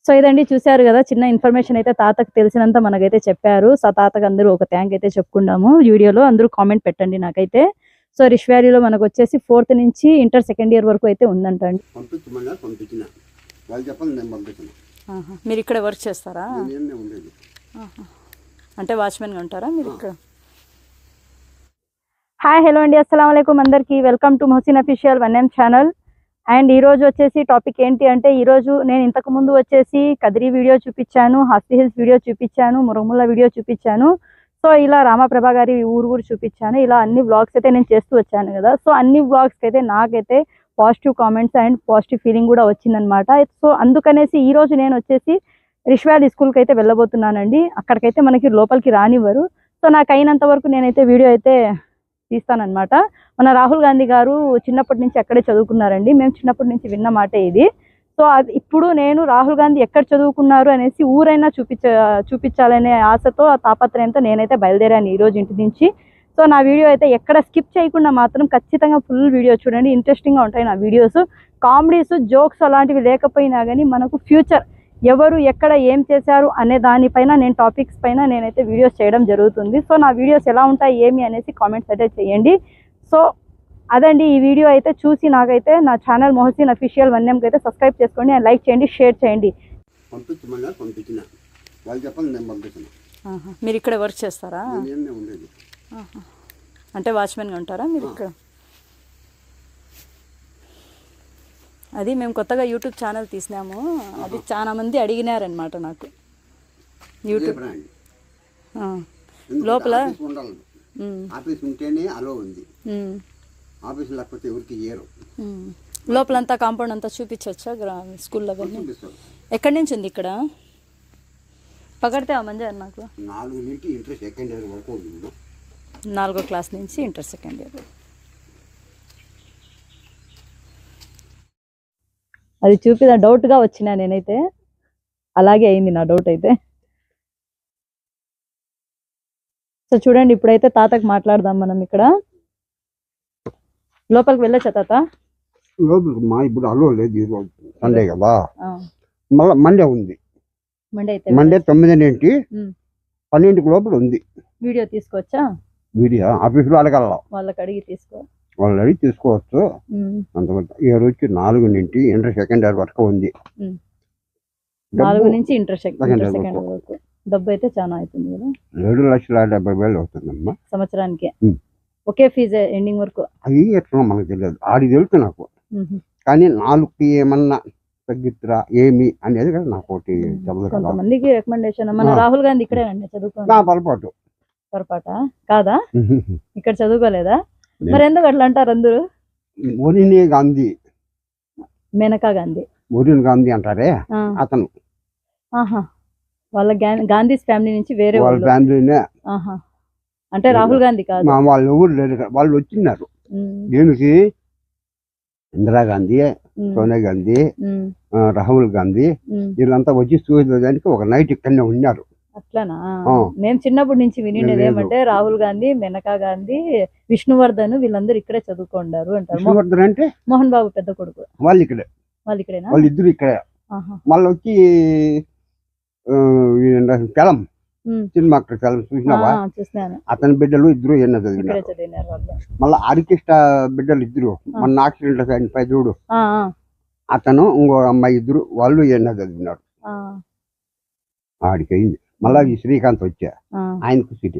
So ఇదండి చూశారు కదా, చిన్న ఇన్ఫర్మేషన్ అయితే తాతకు తెలిసినంత మనకైతే చెప్పారు. సో తాతకు అందరూ ఒక థ్యాంక్ అయితే చెప్పుకున్నాము వీడియోలో. అందరూ కామెంట్ పెట్టండి నాకైతే. సో రిష్ వ్యాలీలో మనకు వచ్చేసి 4th నుంచి ఇంటర్ సెకండ్ ఇయర్ వరకు అయితే ఉందంట అండి. మీరు ఇక్కడ వర్క్ చేస్తారా? అంటే వాచ్మెన్గా ఉంటారా మీరు ఇక్కడ? హాయ్ హలో అండి, అస్సలం అయికం అందరికీ. Welcome to Mohsin official 1M channel. And ఈరోజు వచ్చేసి టాపిక్ ఏంటి అంటే, ఈరోజు నేను ఇంతకుముందు వచ్చేసి కదిరి వీడియో చూపించాను, హాస్తి హిల్స్ వీడియో చూపించాను, మురముల వీడియో చూపించాను. సో ఇలా రామప్రభ గారి ఊరు కూడా చూపించాను. ఇలా అన్ని వ్లాగ్స్ అయితే నేను చేస్తూ వచ్చాను కదా. సో అన్ని వ్లాగ్స్కి అయితే నాకైతే positive comments and positive feeling కూడా వచ్చిందనమాట. సో అందుకనేసి ఈరోజు నేను వచ్చేసి రిష్ వ్యాలీ స్కూల్కి అయితే వెళ్ళబోతున్నానండి. అక్కడికైతే మనకి లోపలికి రానివ్వరు. సో నాకు అయినంత వరకు నేనైతే వీడియో అయితే తీస్తానన్నమాట. మన రాహుల్ గాంధీ గారు చిన్నప్పటి నుంచి అక్కడే చదువుకున్నారండి. మేము చిన్నప్పటి నుంచి విన్న మాటే ఇది. సో అది ఇప్పుడు నేను రాహుల్ గాంధీ ఎక్కడ చదువుకున్నారు అనేసి ఊరైనా చూపించాలనే ఆశతో, ఆ తాపత్రయంతో నేనైతే బయలుదేరాను ఈరోజు ఇంటి నుంచి. సో నా వీడియో అయితే ఎక్కడ స్కిప్ చేయకుండా మాత్రం ఖచ్చితంగా ఫుల్ వీడియో చూడండి. ఇంట్రెస్టింగ్గా ఉంటాయి నా వీడియోస్. కామెడీస్, జోక్స్ అలాంటివి లేకపోయినా కానీ మనకు ఫ్యూచర్ ఎవరు ఎక్కడ ఏం చేశారు అనే దానిపైన నేను టాపిక్స్ పైన నేనైతే వీడియోస్ చేయడం జరుగుతుంది. సో నా వీడియోస్ ఎలా ఉంటాయి ఏమి అనేసి కామెంట్స్ అయితే చేయండి. సో అదండి ఈ వీడియో అయితే చూసి నాకైతే నా ఛానల్ మొహసిన్ అఫీషియల్ 1Mకి అయితే సబ్స్క్రైబ్ చేసుకోండి అండ్ లైక్ చేయండి, షేర్ చేయండి. మీరు ఇక్కడ వర్క్ చేస్తారా? అంటే వాచ్మెన్గా ఉంటారా మీరు ఇక్కడ? అది మేము కొత్తగా యూట్యూబ్ ఛానల్ తీసినాము. అది చాలా మంది అడిగినారనమాట నాకు. యూట్యూబ్ లోపల ఆఫీస్ ఉంటేనే అలో ఉంది, ఆఫీస్ లేకపోతే ఎవరికి ఇయ్యరు. లోపలంతా కాంపౌండ్ అంతా చూపించవచ్చా స్కూల్లో? ఎక్కడి నుంచి ఉంది ఇక్కడ? పకడితే మంజారు నాకు 4 నుంచి ఇంటర్ సెకండ్ ఇయర్ వరకు ఉంది. 4వ క్లాస్ నుంచి ఇంటర్ సెకండ్ ఇయర్. అది చూపిన డౌట్గా వచ్చినా నేనైతే. అలాగే అయింది నా డౌట్ అయితే. సో చూడండి, ఇప్పుడైతే తాతకు మాట్లాడదాం మనం. ఇక్కడ లోపలికి వెళ్ళొచ్చా తాత? లోపలికి మా ఇప్పుడు అలో లేదు, ఈరోజు సండే కదా. మళ్ళీ మండే ఉంది. మండే 9 నుంచి 12 లోపల ఉంది. వీడియో తీసుకోవచ్చా? వీడియో ఆఫీసులో అడగల, వాళ్ళకి అడిగి తీసుకో, వాళ్ళు అడిగి తీసుకోవచ్చు. అంతవరకు ఈ రోజు 4 నుంచి ఇంటర్ సెకండ్ ఇయర్ వరకు ఉంది. 4 నుంచి ఇంటర్ సెకండ్ వరకు. డబ్బు అయితే చాలా అవుతుంది కదా, 7,70,000 అవుతుందమ్మా సంవత్సరానికి. ఒకే ఫీజు ఎండింగ్ వరకు. అది ఎట్లా మనకు తెలియదు, ఆడికి తెలుసు నాకు. కానీ 4కి ఏమన్నా తగ్గిద్రా ఏమి అనేది కదా నాకు ఒకటి చెప్పలేదు. కొంతమందికి రికమెండేషన్. మన రాహుల్ గాంధీ ఇక్కడేనండి చదువుకో. పొరపాట కాదా? ఇక్కడ చదువుకోలేదా? మరి ఎందుకు అట్లా అంటారు అందరూ? వరుణ్ గాంధీ, మేనకా గాంధీ, వరుణ్ గాంధీ అంటారే అతను. వాళ్ళ గాంధీస్ ఫ్యామిలీ నుంచి వేరే వాళ్ళ ఫ్యామిలీనే. అంటే రాహుల్ గాంధీ కాదు. వాళ్ళు ఎవరు లేరు, వాళ్ళు వచ్చినారు దీనికి. ఇందిరాగాంధీ, సోనియా గాంధీ, రాహుల్ గాంధీ వీళ్ళంతా వచ్చి చూసేదానికి ఒక నైట్ ఇక్కడనే ఉన్నారు. అట్లానా? మేము చిన్నప్పటి నుంచి వినిండేది ఏమంటే రాహుల్ గాంధీ, మేనకా గాంధీ, విష్ణువర్ధన్ వీళ్ళందరూ ఇక్కడే చదువుకుంటారు అంటారు. విష్ణువర్ధన్ అంటే మోహన్ బాబు పెద్ద కొడుకు. వాళ్ళు ఇక్కడే. వాళ్ళిక్కడేనా? వాళ్ళిద్దరు ఇక్కడే. మళ్ళీ వచ్చి కలం సినిమా కలం చూసినావా? అతని బిడ్డలు ఇద్దరు ఎన్న చదివినారు. మళ్ళీ హరికృష్ణ బిడ్డలు ఇద్దరు మన యాక్సిడెంట్ అయిన పై చూడు, అతను ఇంకో అమ్మాయి ఇద్దరు వాళ్ళు ఎన్న చదివినారు. ఆడికి అయింది. మళ్ళా ఈ శ్రీకాంత్ వచ్చా, ఆయనకు సీట్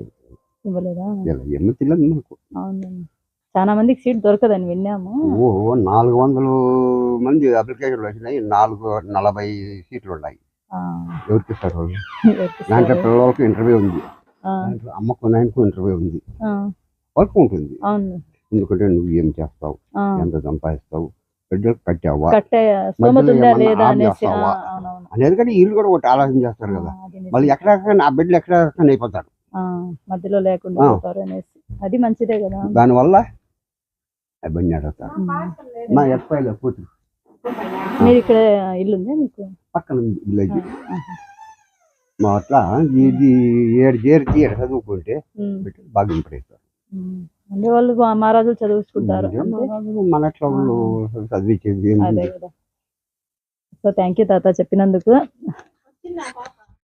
ఇవ్వలేదా? ఏమో తెలియదు మనకు. చాలా మందికి సీట్ దొరకదని విన్నాము. 400 మంది అప్లికేషన్లు వచ్చినాయి, 40 సీట్లు ఉన్నాయి. ఎవరికి ఇస్తారు వాళ్ళు? దాంట్లో పిల్లలకు ఇంటర్వ్యూ ఉంది, అమ్మకు నాయనకు ఇంటర్వ్యూ ఉంది, వర్క్ ఉంటుంది. ఎందుకంటే నువ్వు ఏం చేస్తావు, ఎంత సంపాదిస్తావు, బిడ్డలకు కట్టావా అనేది కానీ వీళ్ళు కూడా ఒకటి ఆలోచన చేస్తారు కదా. మళ్ళీ ఎక్కడ ఆ బిడ్డలు ఎక్కడ అయిపోతారు, మధ్యలో లేకుండా అది మంచిదే కదా. దానివల్ల ఇబ్బంది అడుగుతారు. మా ఎస్పైలో కూతురు. మీరు ఇక్కడ ఇల్లు ఉందా మీకు? పక్కన విలేజ్. మా అట్లా ఇది 7 చేరి చదువుకుంటే బాగా ఇంప్రెస్ అవుతారు. అంటే వాళ్ళు మహారాజులు చదువుకుంటారు. మన అట్లా వాళ్ళు చదివించేది సో థ్యాంక్ యూ తాత చెప్పినందుకు.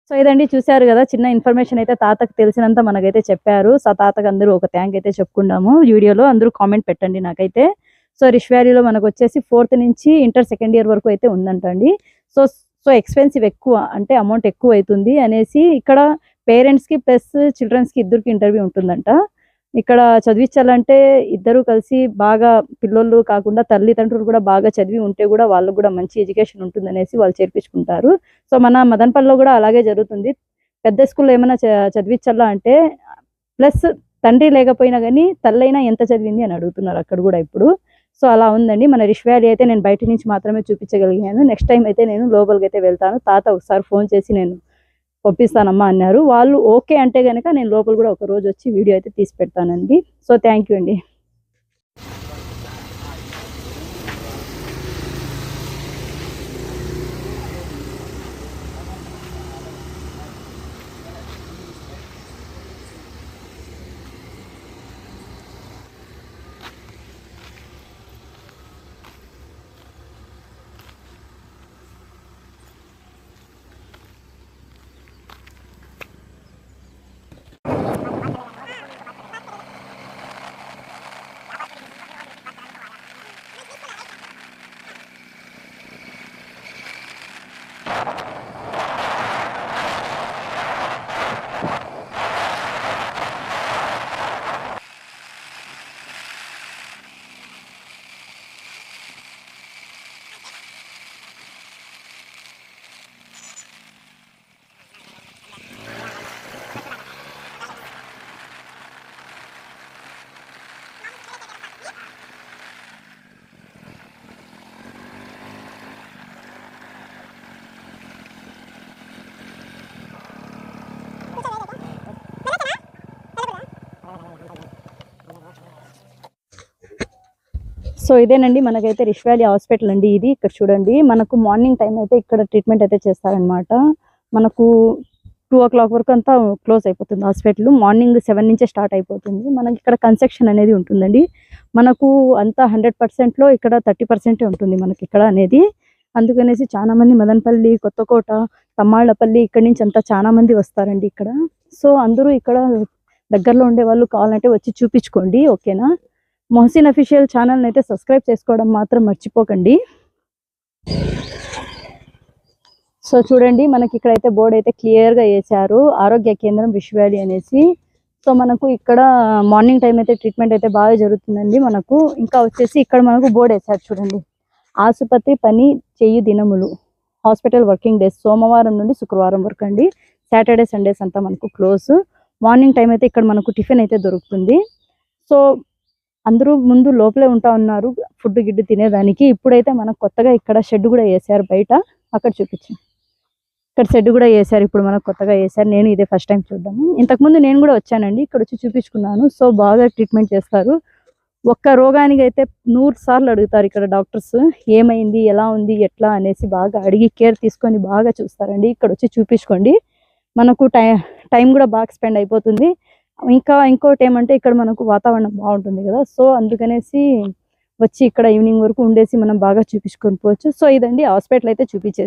సో ఇదండి చూశారు కదా, చిన్న ఇన్ఫర్మేషన్ అయితే తాతకు తెలిసినంత మనకైతే చెప్పారు. సో తాతకు అందరూ ఒక థ్యాంక్ అయితే చెప్పుకున్నాము వీడియోలో. అందరూ కామెంట్ పెట్టండి నాకైతే. సో రిష్ వ్యాలీలో మనకు వచ్చేసి 4th నుంచి ఇంటర్ సెకండ్ ఇయర్ వరకు అయితే ఉందంటండి. సో సో ఎక్స్పెన్సివ్ ఎక్కువ, అంటే అమౌంట్ ఎక్కువ అవుతుంది అనేసి ఇక్కడ పేరెంట్స్కి ప్లస్ చిల్డ్రన్స్కి ఇద్దరికి ఇంటర్వ్యూ ఉంటుందంట. ఇక్కడ చదివించాలంటే ఇద్దరు కలిసి బాగా, పిల్లోళ్ళు కాకుండా తల్లిదండ్రులు కూడా బాగా చదివి ఉంటే కూడా వాళ్ళకు కూడా మంచి ఎడ్యుకేషన్ ఉంటుంది అనేసి వాళ్ళు చేర్పించుకుంటారు. సో మన మదనపల్లిలో కూడా అలాగే జరుగుతుంది. పెద్ద స్కూల్లో ఏమైనా చదివించాలా అంటే ప్లస్ తండ్రి లేకపోయినా కానీ తల్లైనా ఎంత చదివింది అని అడుగుతున్నారు అక్కడ కూడా ఇప్పుడు. సో అలా ఉందండి మన రిష్ వ్యాలీ అయితే. నేను బయట నుంచి మాత్రమే చూపించగలిగాను. నెక్స్ట్ టైం అయితే నేను లోపలికి అయితే వెళ్తాను. తాత ఒకసారి ఫోన్ చేసి నేను పంపిస్తానమ్మా అన్నారు. వాళ్ళు ఓకే అంటే కనుక నేను లోపల కూడా ఒక రోజు వచ్చి వీడియో అయితే తీసి పెడతానండి. సో థ్యాంక్ యూ అండి. సో ఇదేనండి మనకైతే రిష్ వ్యాలీ హాస్పిటల్ అండి ఇది. ఇక్కడ చూడండి మనకు మార్నింగ్ టైం అయితే ఇక్కడ ట్రీట్మెంట్ అయితే చేస్తారనమాట. మనకు 2 o'clock వరకు అంతా క్లోజ్ అయిపోతుంది హాస్పిటల్. మార్నింగ్ 7 నుంచే స్టార్ట్ అయిపోతుంది. మనకి ఇక్కడ కన్స్ట్రక్షన్ అనేది ఉంటుందండి. మనకు అంతా 100%లో ఇక్కడ 30% ఉంటుంది మనకి ఇక్కడ అనేది. అందుకనేసి చాలా మంది మదనపల్లి, కొత్తకోట, తమ్మాళ్ళపల్లి ఇక్కడ నుంచి అంతా చాలా మంది వస్తారండి ఇక్కడ. సో అందరూ ఇక్కడ దగ్గరలో ఉండే వాళ్ళు కావాలంటే వచ్చి చూపించుకోండి, ఓకేనా. మొహసిన్ అఫీషియల్ ఛానల్ని అయితే సబ్స్క్రైబ్ చేసుకోవడం మాత్రం మర్చిపోకండి. సో చూడండి మనకి ఇక్కడైతే బోర్డు అయితే క్లియర్గా వేశారు, ఆరోగ్య కేంద్రం రిష్ వ్యాలీ అనేసి. సో మనకు ఇక్కడ మార్నింగ్ టైం అయితే ట్రీట్మెంట్ అయితే బాగా జరుగుతుందండి మనకు. ఇంకా వచ్చేసి ఇక్కడ మనకు బోర్డు వేశారు చూడండి, ఆసుపత్రి పని చేయు దినములు, హాస్పిటల్ వర్కింగ్ డేస్, సోమవారం నుండి శుక్రవారం వరకు అండి. సాటర్డే సండేస్ అంతా మనకు క్లోజ్. మార్నింగ్ టైం అయితే ఇక్కడ మనకు టిఫిన్ అయితే దొరుకుతుంది. సో అందరూ ముందు లోపలే ఉంటా ఉన్నారు ఫుడ్ గిడ్డు తినేదానికి. ఇప్పుడైతే మనకు కొత్తగా ఇక్కడ షెడ్ కూడా వేసారు బయట, అక్కడ చూపించాను. ఇక్కడ షెడ్ కూడా వేసారు, ఇప్పుడు మనకు కొత్తగా వేసారు. నేను ఇదే ఫస్ట్ టైం చూద్దాము. ఇంతకుముందు నేను కూడా వచ్చానండి, ఇక్కడ వచ్చి చూపించుకున్నాను. సో బాగా ట్రీట్మెంట్ చేస్తారు. ఒక్క రోగానికి అయితే 100 సార్లు అడుగుతారు ఇక్కడ డాక్టర్స్, ఏమైంది, ఎలా ఉంది, ఎట్లా అనేసి బాగా అడిగి కేర్ తీసుకొని బాగా చూస్తారండి. ఇక్కడ వచ్చి చూపించుకోండి, మనకు టైం కూడా బాగా స్పెండ్ అయిపోతుంది. ఇంకా ఇంకోటి ఏమంటే ఇక్కడ మనకు వాతావరణం బాగుంటుంది కదా. సో అందుకనేసి వచ్చి ఇక్కడ ఈవినింగ్ వరకు ఉండేసి మనం బాగా చూపించుకొని పోవచ్చు. సో ఇదండి హాస్పిటల్ అయితే చూపించేసి